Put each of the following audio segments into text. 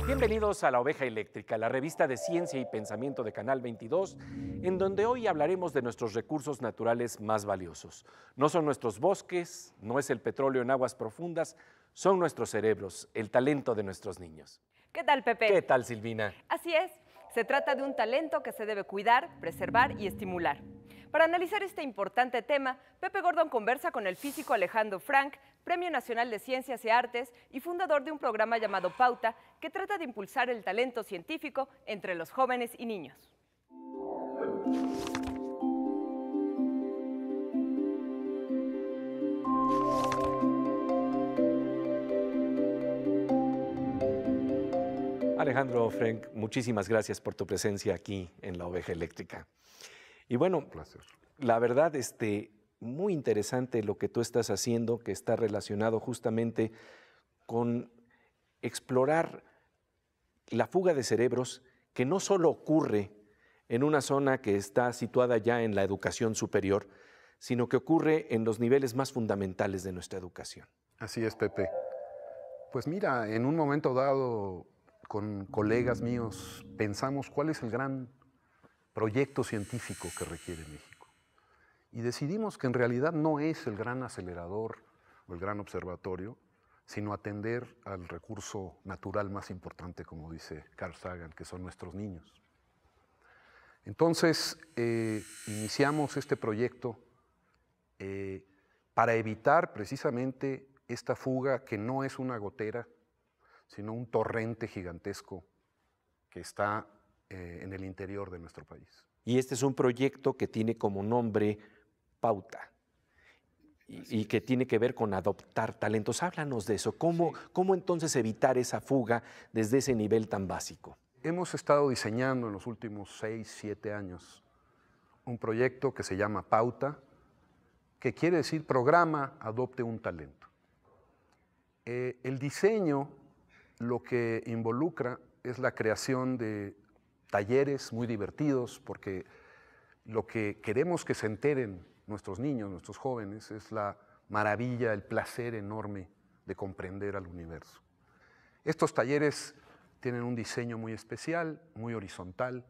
Bienvenidos a La Oveja Eléctrica, la revista de ciencia y pensamiento de Canal 22, en donde hoy hablaremos de nuestros recursos naturales más valiosos. No son nuestros bosques, no es el petróleo en aguas profundas, son nuestros cerebros, el talento de nuestros niños. ¿Qué tal, Pepe? ¿Qué tal, Silvina? Así es, se trata de un talento que se debe cuidar, preservar y estimular. Para analizar este importante tema, Pepe Gordon conversa con el físico Alejandro Frank, Premio Nacional de Ciencias y Artes y fundador de un programa llamado Pauta, que trata de impulsar el talento científico entre los jóvenes y niños. Alejandro Frank, muchísimas gracias por tu presencia aquí en La Oveja Eléctrica. Y bueno, Un placer. la verdad, muy interesante lo que tú estás haciendo, que está relacionado justamente con explorar la fuga de cerebros, que no solo ocurre en una zona que está situada ya en la educación superior, sino que ocurre en los niveles más fundamentales de nuestra educación. Así es, Pepe. Pues mira, en un momento dado, con colegas míos, pensamos cuál es el gran proyecto científico que requiere México. Y decidimos que en realidad no es el gran acelerador o el gran observatorio, sino atender al recurso natural más importante, como dice Carl Sagan, que son nuestros niños. Entonces, iniciamos este proyecto para evitar precisamente esta fuga que no es una gotera, sino un torrente gigantesco que está en el interior de nuestro país. Y este es un proyecto que tiene como nombre Pauta y que tiene que ver con adoptar talentos. Háblanos de eso. ¿Cómo entonces evitar esa fuga desde ese nivel tan básico? Hemos estado diseñando en los últimos 6, 7 años un proyecto que se llama Pauta, que quiere decir Programa Adopte un Talento. El diseño lo que involucra es la creación de talleres muy divertidos, porque lo que queremos que se enteren nuestros niños, nuestros jóvenes, es la maravilla, el placer enorme de comprender al universo. Estos talleres tienen un diseño muy especial, muy horizontal,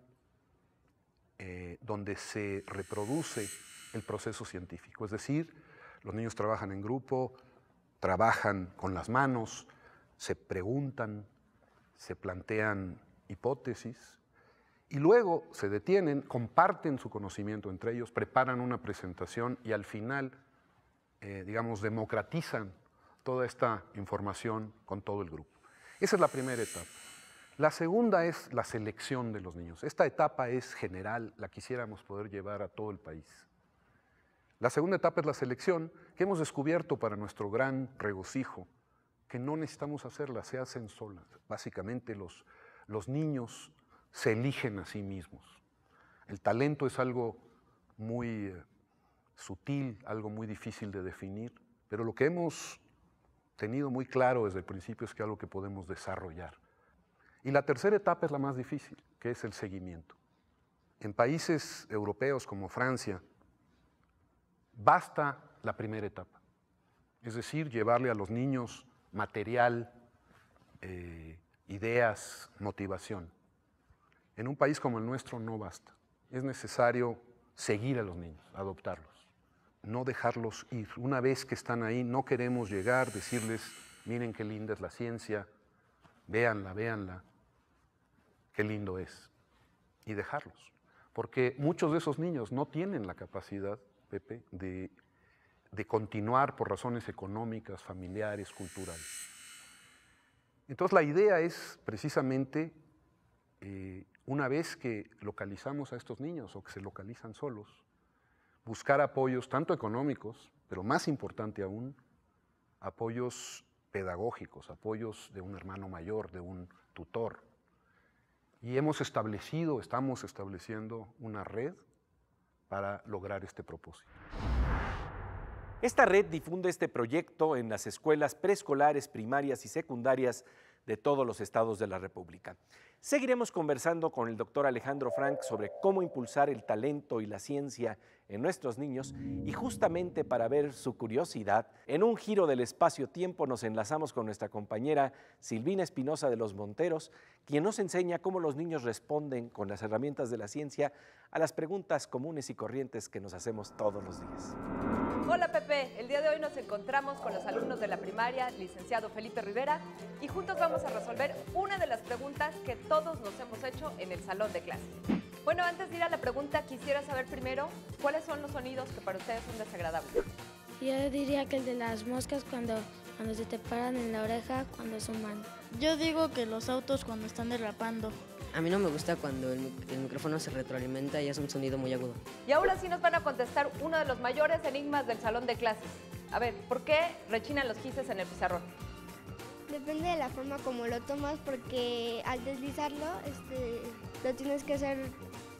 donde se reproduce el proceso científico. Es decir, los niños trabajan en grupo, trabajan con las manos, se preguntan, se plantean hipótesis y luego se detienen, comparten su conocimiento entre ellos, preparan una presentación y al final, democratizan toda esta información con todo el grupo. Esa es la primera etapa. La segunda es la selección de los niños. Esta etapa es general, la quisiéramos poder llevar a todo el país. La segunda etapa es la selección, que hemos descubierto para nuestro gran regocijo, que no necesitamos hacerla, se hacen solas. Básicamente los niños se eligen a sí mismos. El talento es algo muy sutil, algo muy difícil de definir, pero lo que hemos tenido muy claro desde el principio es que es algo que podemos desarrollar. Y la tercera etapa es la más difícil, que es el seguimiento. En países europeos como Francia, basta la primera etapa, es decir, llevarle a los niños material, ideas, motivación. En un país como el nuestro no basta. Es necesario seguir a los niños, adoptarlos, no dejarlos ir. Una vez que están ahí, no queremos llegar, decirles, miren qué linda es la ciencia, véanla, qué lindo es, y dejarlos. Porque muchos de esos niños no tienen la capacidad, Pepe, de continuar por razones económicas, familiares, culturales. Entonces la idea es precisamente, una vez que localizamos a estos niños o que se localizan solos, buscar apoyos tanto económicos, pero más importante aún, apoyos pedagógicos, apoyos de un hermano mayor, de un tutor. Y estamos estableciendo una red para lograr este propósito. Esta red difunde este proyecto en las escuelas preescolares, primarias y secundarias de todos los estados de la República. Seguiremos conversando con el doctor Alejandro Frank sobre cómo impulsar el talento y la ciencia en nuestros niños, y justamente para ver su curiosidad, en un giro del espacio-tiempo nos enlazamos con nuestra compañera Silvina Espinosa de los Monteros, quien nos enseña cómo los niños responden con las herramientas de la ciencia a las preguntas comunes y corrientes que nos hacemos todos los días. Hola Pepe, el día de hoy nos encontramos con los alumnos de la primaria, licenciado Felipe Rivera, y juntos vamos a resolver una de las preguntas que todos nos hemos hecho en el salón de clase. Bueno, antes de ir a la pregunta, quisiera saber primero cuáles son los sonidos que para ustedes son desagradables. Yo diría que el de las moscas cuando se te paran en la oreja cuando suman. Yo digo que los autos cuando están derrapando. A mí no me gusta cuando el micrófono se retroalimenta y es un sonido muy agudo. Y ahora sí nos van a contestar uno de los mayores enigmas del salón de clases. A ver, ¿por qué rechinan los gises en el pizarrón? Depende de la forma como lo tomas, porque al deslizarlo lo tienes que hacer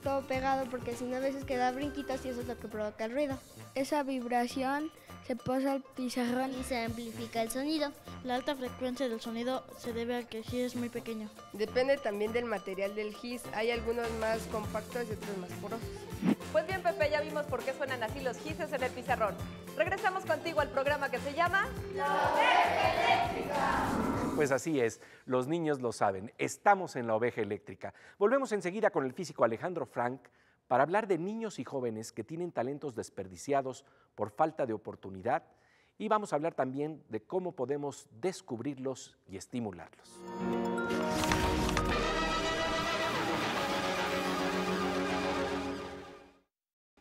todo pegado, porque si no a veces queda brinquitos y eso es lo que provoca el ruido. Esa vibración se pasa al pizarrón Y se amplifica el sonido. La alta frecuencia del sonido se debe a que el gis es muy pequeño. Depende también del material del gis. Hay algunos más compactos y otros más porosos. Pues bien, Pepe, ya vimos por qué suenan así los gises en el pizarrón. Regresamos contigo al programa que se llama La Oveja Eléctrica. Pues así es, los niños lo saben, estamos en La Oveja Eléctrica. Volvemos enseguida con el físico Alejandro Frank para hablar de niños y jóvenes que tienen talentos desperdiciados por falta de oportunidad, y vamos a hablar también de cómo podemos descubrirlos y estimularlos.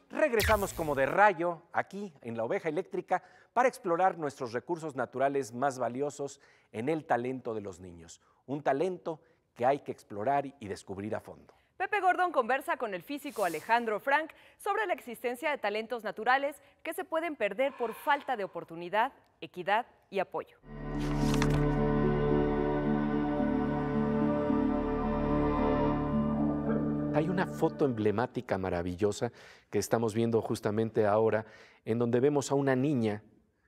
Regresamos como de rayo aquí en La Oveja Eléctrica para explorar nuestros recursos naturales más valiosos en el talento de los niños. Un talento que hay que explorar y descubrir a fondo. Pepe Gordon conversa con el físico Alejandro Frank sobre la existencia de talentos naturales que se pueden perder por falta de oportunidad, equidad y apoyo. Hay una foto emblemática maravillosa que estamos viendo justamente ahora, en donde vemos a una niña.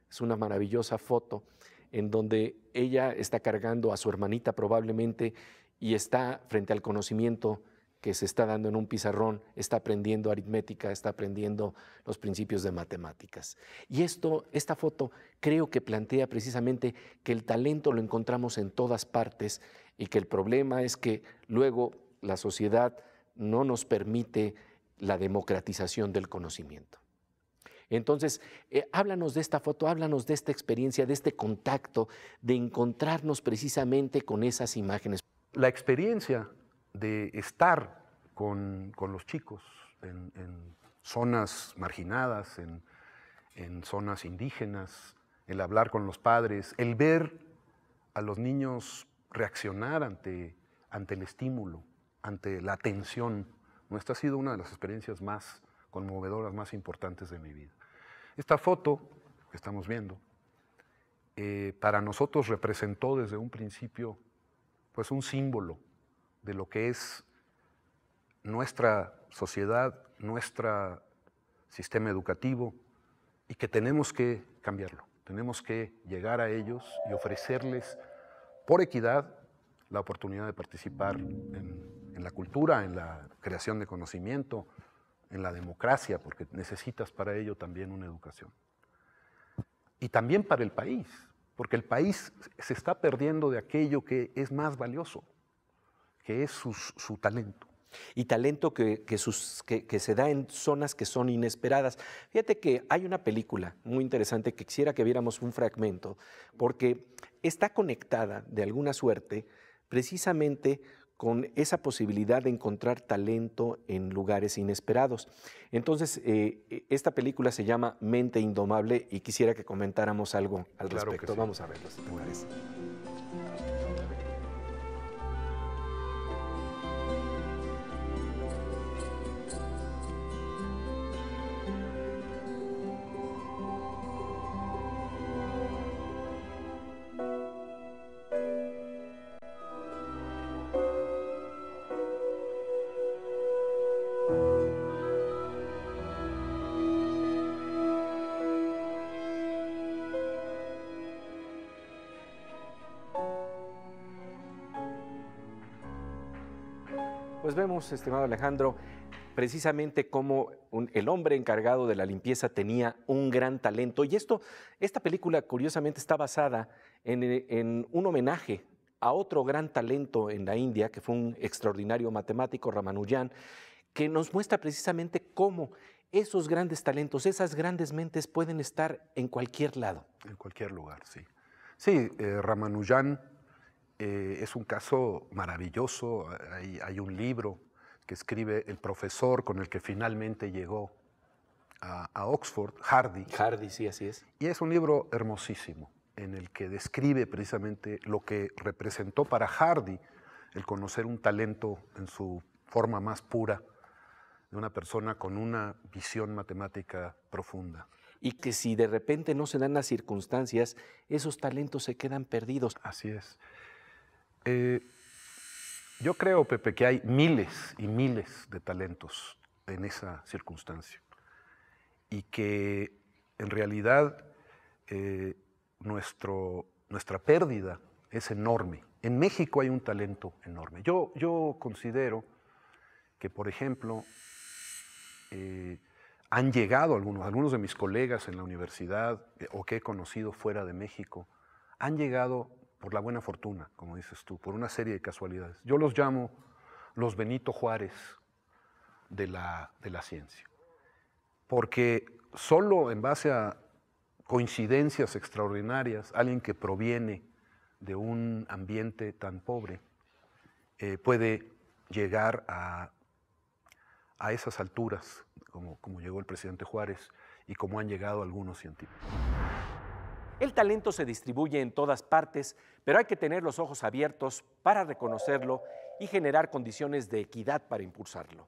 Es una maravillosa foto en donde ella está cargando a su hermanita probablemente y está frente al conocimiento que se está dando en un pizarrón, está aprendiendo aritmética, está aprendiendo los principios de matemáticas. Y esta foto creo que plantea precisamente que el talento lo encontramos en todas partes y que el problema es que luego la sociedad no nos permite la democratización del conocimiento. Entonces, háblanos de esta foto, háblanos de esta experiencia, de este contacto, de encontrarnos precisamente con esas imágenes. La experiencia de estar con los chicos en zonas marginadas, en zonas indígenas, el hablar con los padres, el ver a los niños reaccionar ante el estímulo, ante la atención. Esta ha sido una de las experiencias más conmovedoras, más importantes de mi vida. Esta foto que estamos viendo, para nosotros representó desde un principio pues un símbolo de lo que es nuestra sociedad, nuestro sistema educativo, y que tenemos que cambiarlo. Tenemos que llegar a ellos y ofrecerles por equidad la oportunidad de participar en la cultura, en la creación de conocimiento, en la democracia, porque necesitas para ello también una educación. Y también para el país, porque el país se está perdiendo de aquello que es más valioso, que es su talento. Y talento que se da en zonas que son inesperadas. Fíjate que hay una película muy interesante que quisiera que viéramos un fragmento, porque está conectada de alguna suerte precisamente con esa posibilidad de encontrar talento en lugares inesperados. Entonces, esta película se llama Mente Indomable y quisiera que comentáramos algo al respecto. Sí. Vamos a verlo, si te parece. Pues vemos, estimado Alejandro, precisamente cómo el hombre encargado de la limpieza tenía un gran talento. Y esta película, curiosamente, está basada en un homenaje a otro gran talento en la India, que fue un extraordinario matemático, Ramanujan, que nos muestra precisamente cómo esos grandes talentos, esas grandes mentes pueden estar en cualquier lado. En cualquier lugar, sí. Sí, Ramanujan es un caso maravilloso. Hay un libro que escribe el profesor con el que finalmente llegó a Oxford, Hardy. Hardy, sí, así es. Y es un libro hermosísimo en el que describe precisamente lo que representó para Hardy el conocer un talento en su forma más pura de una persona con una visión matemática profunda. Y que si de repente no se dan las circunstancias, esos talentos se quedan perdidos. Así es. Yo creo, Pepe, que hay miles y miles de talentos en esa circunstancia y que en realidad nuestra pérdida es enorme. En México hay un talento enorme. Yo considero que, por ejemplo, han llegado algunos de mis colegas en la universidad o que he conocido fuera de México, han llegado por la buena fortuna, como dices tú, por una serie de casualidades. Yo los llamo los Benito Juárez de la ciencia, porque solo en base a coincidencias extraordinarias, alguien que proviene de un ambiente tan pobre puede llegar a esas alturas, como llegó el presidente Juárez y como han llegado algunos científicos. El talento se distribuye en todas partes, pero hay que tener los ojos abiertos para reconocerlo y generar condiciones de equidad para impulsarlo.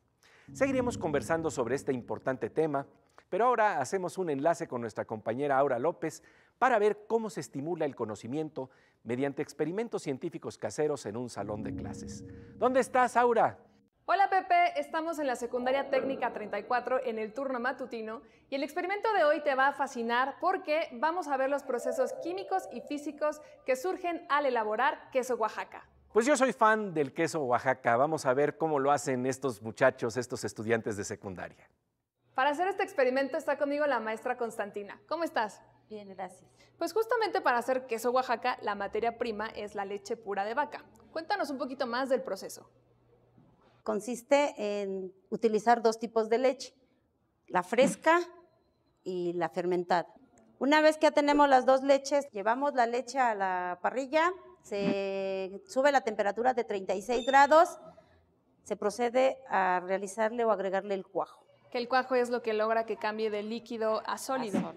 Seguiremos conversando sobre este importante tema, pero ahora hacemos un enlace con nuestra compañera Aura López para ver cómo se estimula el conocimiento mediante experimentos científicos caseros en un salón de clases. ¿Dónde estás, Aura? Hola Pepe, estamos en la secundaria técnica 34 en el turno matutino y el experimento de hoy te va a fascinar porque vamos a ver los procesos químicos y físicos que surgen al elaborar queso Oaxaca. Pues yo soy fan del queso Oaxaca, vamos a ver cómo lo hacen estos muchachos, estos estudiantes de secundaria. Para hacer este experimento está conmigo la maestra Constantina. ¿Cómo estás? Bien, gracias. Pues justamente para hacer queso Oaxaca la materia prima es la leche pura de vaca. Cuéntanos un poquito más del proceso. Consiste en utilizar dos tipos de leche, la fresca y la fermentada. Una vez que ya tenemos las dos leches, llevamos la leche a la parrilla, se sube la temperatura de 36 grados, se procede a realizarle o agregarle el cuajo. Que el cuajo es lo que logra que cambie de líquido a sólido.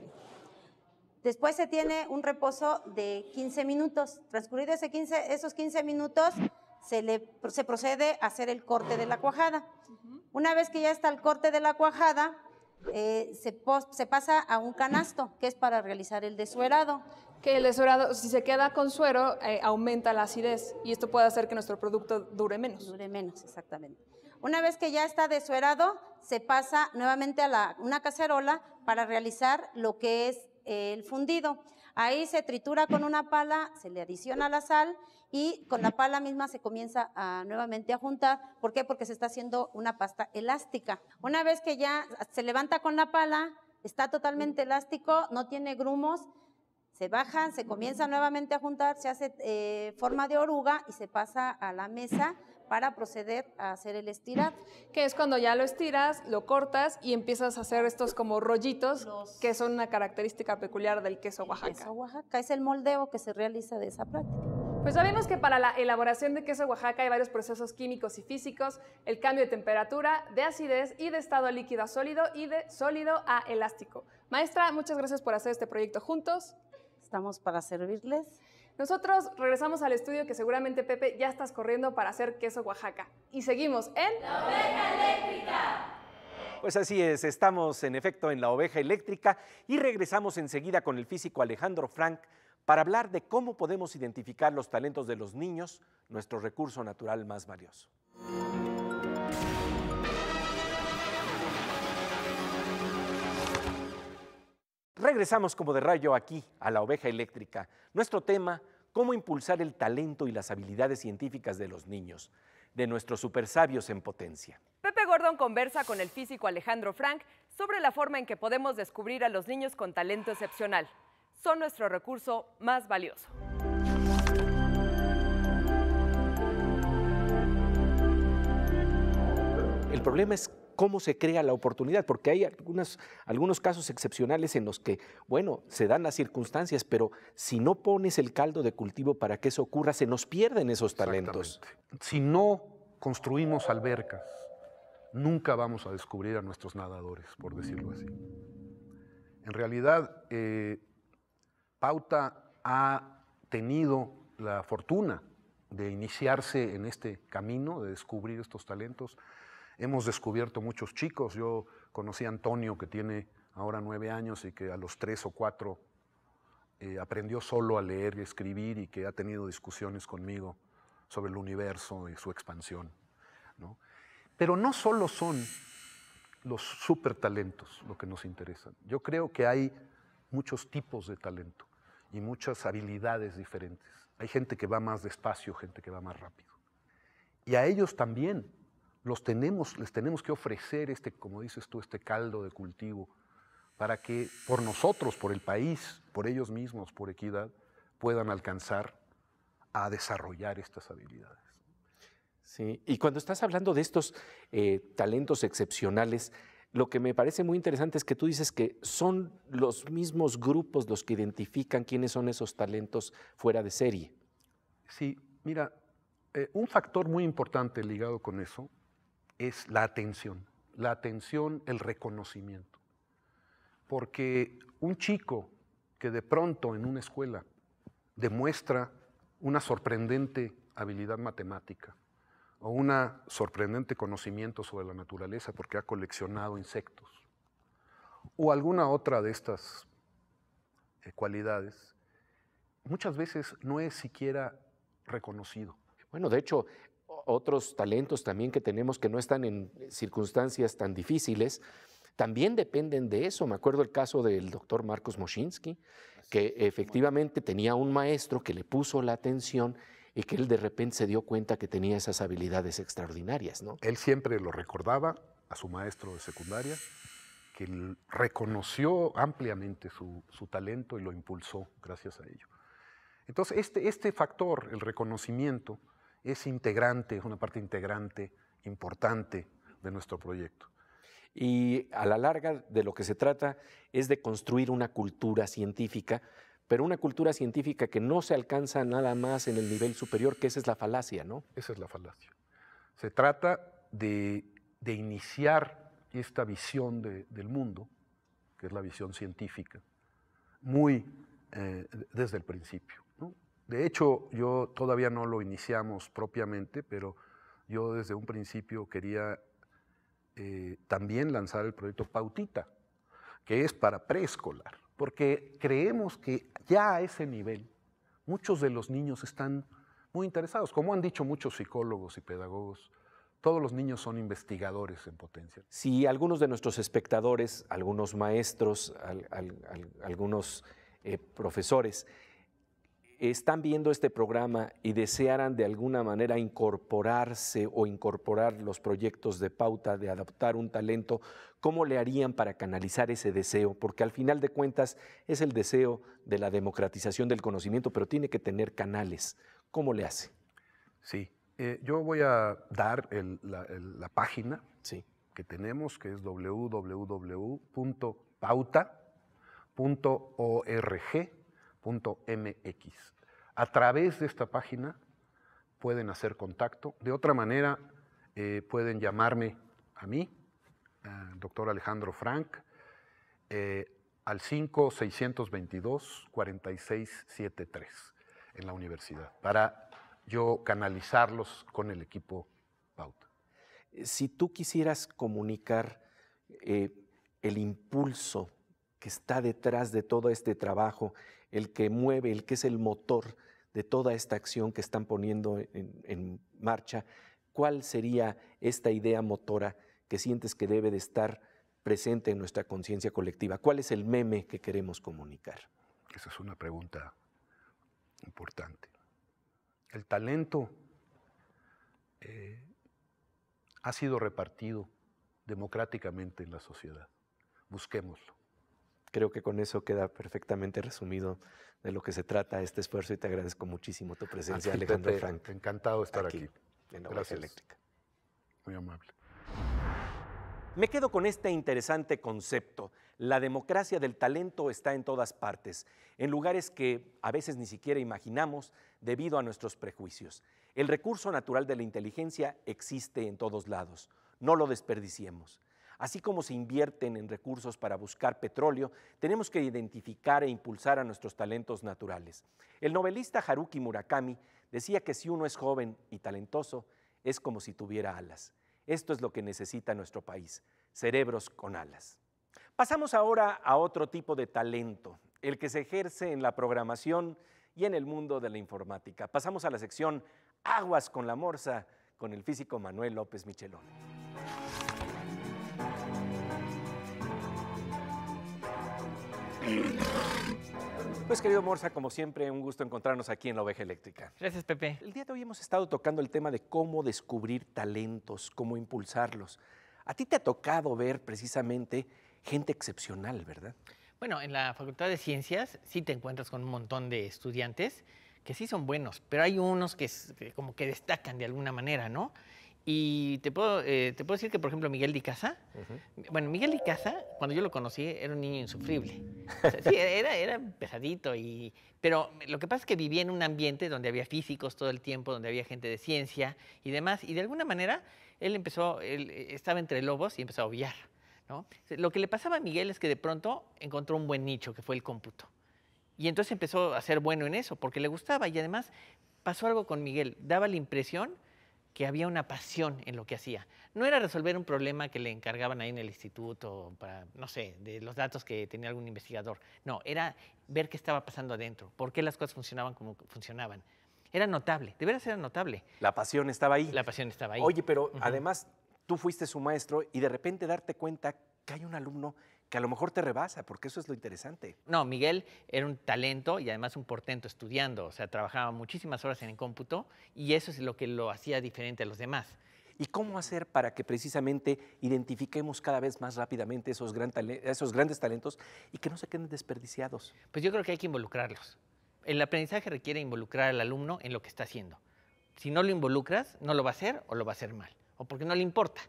Después se tiene un reposo de 15 minutos. Transcurridos esos 15 minutos, se procede a hacer el corte de la cuajada. Una vez que ya está el corte de la cuajada, se pasa a un canasto, que es para realizar el desuerado. Que el desuerado, si se queda con suero, aumenta la acidez y esto puede hacer que nuestro producto dure menos. Dure menos, exactamente. Una vez que ya está desuerado, se pasa nuevamente a una cacerola para realizar lo que es el fundido. Ahí se tritura con una pala, se le adiciona la sal y con la pala misma se comienza nuevamente a juntar. ¿Por qué? Porque se está haciendo una pasta elástica. Una vez que ya se levanta con la pala, está totalmente elástico, no tiene grumos, se bajan, se comienza nuevamente a juntar, se hace forma de oruga y se pasa a la mesa para proceder a hacer el estirado. Que es cuando ya lo estiras, lo cortas y empiezas a hacer estos como rollitos, que son una característica peculiar del queso Oaxaca. El queso Oaxaca es el moldeo que se realiza de esa práctica. Pues sabemos que para la elaboración de queso Oaxaca hay varios procesos químicos y físicos, el cambio de temperatura, de acidez y de estado líquido a sólido y de sólido a elástico. Maestra, muchas gracias por hacer este proyecto juntos. Estamos para servirles. Nosotros regresamos al estudio que seguramente, Pepe, ya estás corriendo para hacer queso Oaxaca. Y seguimos en La Oveja Eléctrica. Pues así es, estamos en efecto en La Oveja Eléctrica y regresamos enseguida con el físico Alejandro Frank para hablar de cómo podemos identificar los talentos de los niños, nuestro recurso natural más valioso. Regresamos como de rayo aquí a La Oveja Eléctrica. Nuestro tema, cómo impulsar el talento y las habilidades científicas de los niños. de nuestros supersabios en potencia. Pepe Gordon conversa con el físico Alejandro Frank sobre la forma en que podemos descubrir a los niños con talento excepcional. Son nuestro recurso más valioso. El problema es cómo se crea la oportunidad, porque hay algunos casos excepcionales en los que, bueno, se dan las circunstancias, pero si no pones el caldo de cultivo para que eso ocurra, se nos pierden esos talentos. Si no construimos albercas, nunca vamos a descubrir a nuestros nadadores, por decirlo así. En realidad, Pauta ha tenido la fortuna de iniciarse en este camino, de descubrir estos talentos. Hemos descubierto muchos chicos. Yo conocí a Antonio, que tiene ahora 9 años y que a los 3 o 4 aprendió solo a leer y escribir y que ha tenido discusiones conmigo sobre el universo y su expansión, ¿no? Pero no solo son los supertalentos lo que nos interesan. Yo creo que hay muchos tipos de talento y muchas habilidades diferentes. Hay gente que va más despacio, gente que va más rápido. Y a ellos también les tenemos que ofrecer como dices tú, este caldo de cultivo para que por nosotros, por el país, por ellos mismos, por equidad, puedan alcanzar a desarrollar estas habilidades. Sí, y cuando estás hablando de estos talentos excepcionales, lo que me parece muy interesante es que tú dices que son los mismos grupos los que identifican quiénes son esos talentos fuera de serie. Sí, mira, un factor muy importante ligado con eso es la atención, el reconocimiento. Porque un chico que de pronto en una escuela demuestra una sorprendente habilidad matemática o un sorprendente conocimiento sobre la naturaleza porque ha coleccionado insectos o alguna otra de estas cualidades, muchas veces no es siquiera reconocido. Bueno, de hecho, otros talentos también que tenemos que no están en circunstancias tan difíciles, también dependen de eso. Me acuerdo el caso del doctor Marcos Moschinsky, que efectivamente tenía un maestro que le puso la atención y que él de repente se dio cuenta que tenía esas habilidades extraordinarias, ¿no? Él siempre lo recordaba a su maestro de secundaria, que reconoció ampliamente su talento y lo impulsó gracias a ello. Entonces, este factor, el reconocimiento, es una parte integrante, importante de nuestro proyecto. Y a la larga de lo que se trata es de construir una cultura científica, pero una cultura científica que no se alcanza nada más en el nivel superior, que esa es la falacia, ¿no? Esa es la falacia. Se trata de iniciar esta visión del mundo, que es la visión científica, muy desde el principio, ¿no? De hecho, yo todavía no lo iniciamos propiamente, pero yo desde un principio quería también lanzar el proyecto Pautita, que es para preescolar, porque creemos que ya a ese nivel muchos de los niños están muy interesados. Como han dicho muchos psicólogos y pedagogos, todos los niños son investigadores en potencia. Si algunos de nuestros espectadores, algunos maestros, algunos profesores, están viendo este programa y desearan de alguna manera incorporarse o incorporar los proyectos de Pauta, de adaptar un talento, ¿cómo le harían para canalizar ese deseo? Porque al final de cuentas es el deseo de la democratización del conocimiento, pero tiene que tener canales. ¿Cómo le hace? Sí, yo voy a dar la página que tenemos, que es www.pauta.org.mx. A través de esta página pueden hacer contacto. De otra manera, pueden llamarme a mí, doctor Alejandro Frank, al 5-622-4673 en la universidad, para yo canalizarlos con el equipo Pauta. Si tú quisieras comunicar el impulso que está detrás de todo este trabajo, el que mueve, el que es el motor de toda esta acción que están poniendo en marcha, ¿cuál sería esta idea motora que sientes que debe de estar presente en nuestra conciencia colectiva? ¿Cuál es el meme que queremos comunicar? Esa es una pregunta importante. El talento ha sido repartido democráticamente en la sociedad. Busquémoslo. Creo que con eso queda perfectamente resumido de lo que se trata este esfuerzo y te agradezco muchísimo tu presencia, Alejandro Frank. Encantado de estar aquí. En la Oveja Eléctrica. Muy amable. Me quedo con este interesante concepto. La democracia del talento está en todas partes, en lugares que a veces ni siquiera imaginamos debido a nuestros prejuicios. El recurso natural de la inteligencia existe en todos lados. No lo desperdiciemos. Así como se invierten en recursos para buscar petróleo, tenemos que identificar e impulsar a nuestros talentos naturales. El novelista Haruki Murakami decía que si uno es joven y talentoso, es como si tuviera alas. Esto es lo que necesita nuestro país, cerebros con alas. Pasamos ahora a otro tipo de talento, el que se ejerce en la programación y en el mundo de la informática. Pasamos a la sección Aguas con la Morsa, con el físico Manuel López Michelón. Pues querido Morsa, como siempre, un gusto encontrarnos aquí en la Oveja Eléctrica. Gracias, Pepe. El día de hoy hemos estado tocando el tema de cómo descubrir talentos, cómo impulsarlos. A ti te ha tocado ver precisamente gente excepcional, ¿verdad? Bueno, en la Facultad de Ciencias sí te encuentras con un montón de estudiantes que sí son buenos, pero hay unos que como que destacan de alguna manera, ¿no? Y te puedo decir que, por ejemplo, Miguel de Icaza, bueno, Miguel de Icaza, cuando yo lo conocí, era un niño insufrible. O sea, sí, era pesadito, pero lo que pasa es que vivía en un ambiente donde había físicos todo el tiempo, donde había gente de ciencia y demás, y de alguna manera él estaba entre lobos y empezó a obviar, ¿no? Lo que le pasaba a Miguel es que de pronto encontró un buen nicho, que fue el cómputo. Y entonces empezó a ser bueno en eso, porque le gustaba, y además pasó algo con Miguel, daba la impresión que había una pasión en lo que hacía. No era resolver un problema que le encargaban ahí en el instituto, para, no sé, de los datos que tenía algún investigador. No, era ver qué estaba pasando adentro, por qué las cosas funcionaban como funcionaban. Era notable, de veras era notable. La pasión estaba ahí. La pasión estaba ahí. Oye, pero además tú fuiste su maestro y de repente darte cuenta que hay un alumno que a lo mejor te rebasa, porque eso es lo interesante. No, Miguel era un talento y además un portento estudiando, o sea, trabajaba muchísimas horas en el cómputo y eso es lo que lo hacía diferente a los demás. ¿Y cómo hacer para que precisamente identifiquemos cada vez más rápidamente esos grandes talentos y que no se queden desperdiciados? Pues yo creo que hay que involucrarlos. El aprendizaje requiere involucrar al alumno en lo que está haciendo. Si no lo involucras, no lo va a hacer o lo va a hacer mal, o porque no le importa.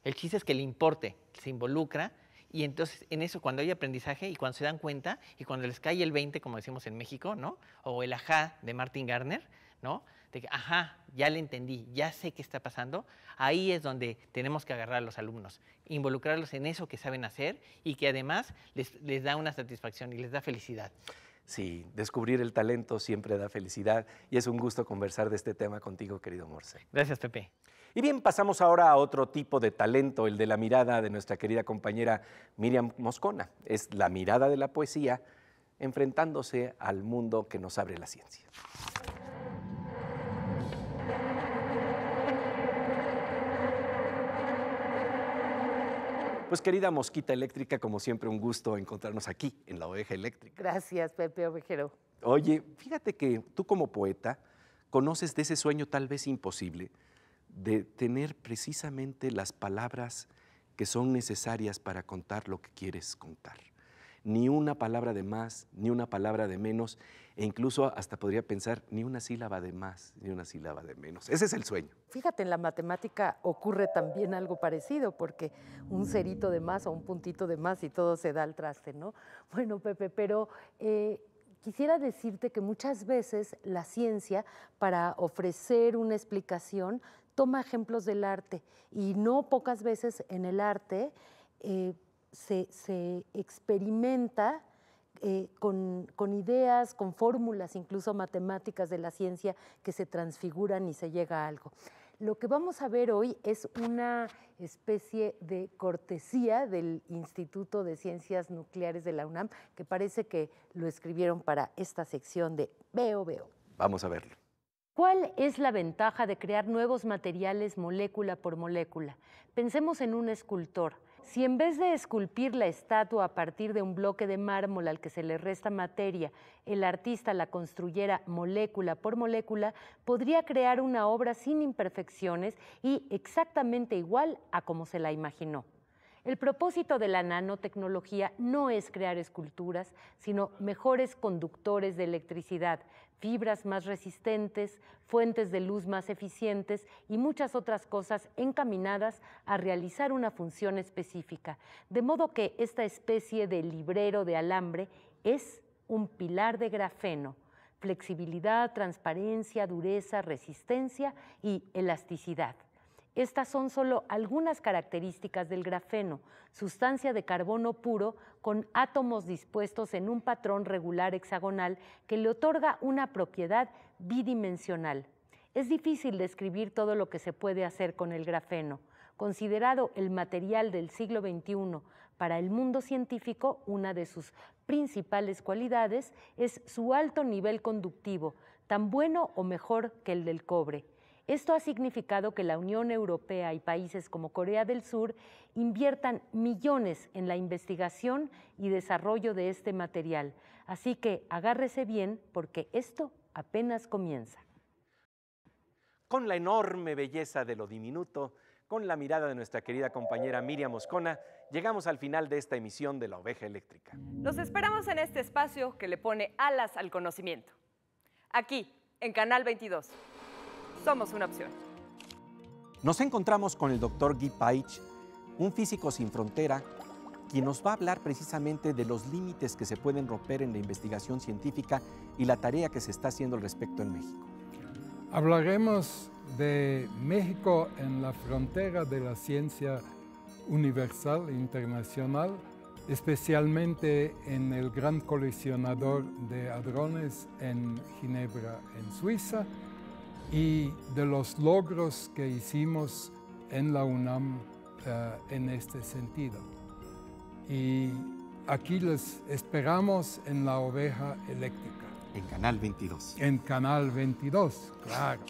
El chiste es que le importe, se involucra. Y entonces, en eso, cuando hay aprendizaje y cuando se dan cuenta y cuando les cae el 20, como decimos en México, ¿no? O el ajá de Martin Gardner, ¿no? De que, ajá, ya le entendí, ya sé qué está pasando. Ahí es donde tenemos que agarrar a los alumnos, involucrarlos en eso que saben hacer y que además les da una satisfacción y les da felicidad. Sí, descubrir el talento siempre da felicidad y es un gusto conversar de este tema contigo, querido Morse. Gracias, Pepe. Y bien, pasamos ahora a otro tipo de talento, el de la mirada de nuestra querida compañera Miriam Moscona. Es la mirada de la poesía enfrentándose al mundo que nos abre la ciencia. Pues querida Mosquita Eléctrica, como siempre un gusto encontrarnos aquí en la Oveja Eléctrica. Gracias, Pepe Ovejero. Oye, fíjate que tú como poeta conoces de ese sueño tal vez imposible de tener precisamente las palabras que son necesarias para contar lo que quieres contar. Ni una palabra de más, ni una palabra de menos, e incluso hasta podría pensar ni una sílaba de más, ni una sílaba de menos. Ese es el sueño. Fíjate, en la matemática ocurre también algo parecido, porque un cerito de más o un puntito de más y todo se da al traste, ¿no? Bueno, Pepe, pero quisiera decirte que muchas veces la ciencia, para ofrecer una explicación, toma ejemplos del arte y no pocas veces en el arte se experimenta con ideas, con fórmulas, incluso matemáticas de la ciencia que se transfiguran y se llega a algo. Lo que vamos a ver hoy es una especie de cortesía del Instituto de Ciencias Nucleares de la UNAM, que parece que lo escribieron para esta sección de Veo Veo. Vamos a verlo. ¿Cuál es la ventaja de crear nuevos materiales molécula por molécula? Pensemos en un escultor. si en vez de esculpir la estatua a partir de un bloque de mármol al que se le resta materia, el artista la construyera molécula por molécula, podría crear una obra sin imperfecciones y exactamente igual a como se la imaginó. El propósito de la nanotecnología no es crear esculturas, sino mejores conductores de electricidad, fibras más resistentes, fuentes de luz más eficientes y muchas otras cosas encaminadas a realizar una función específica. De modo que esta especie de librero de alambre es un pilar de grafeno: flexibilidad, transparencia, dureza, resistencia y elasticidad. Estas son solo algunas características del grafeno, sustancia de carbono puro con átomos dispuestos en un patrón regular hexagonal que le otorga una propiedad bidimensional. Es difícil describir todo lo que se puede hacer con el grafeno. Considerado el material del siglo XXI para el mundo científico, una de sus principales cualidades es su alto nivel conductivo, tan bueno o mejor que el del cobre. Esto ha significado que la Unión Europea y países como Corea del Sur inviertan millones en la investigación y desarrollo de este material. Así que agárrese bien porque esto apenas comienza. Con la enorme belleza de lo diminuto, con la mirada de nuestra querida compañera Miriam Moscona, llegamos al final de esta emisión de La Oveja Eléctrica. Los esperamos en este espacio que le pone alas al conocimiento. Aquí, en Canal 22. Somos una opción. Nos encontramos con el Dr. Guy Paich, un físico sin frontera, quien nos va a hablar precisamente de los límites que se pueden romper en la investigación científica y la tarea que se está haciendo al respecto en México. Hablaremos de México en la frontera de la ciencia universal e internacional, especialmente en el Gran Colisionador de Hadrones en Ginebra, en Suiza, y de los logros que hicimos en la UNAM en este sentido. Y aquí les esperamos en La Oveja Eléctrica. En Canal 22. En Canal 22, claro.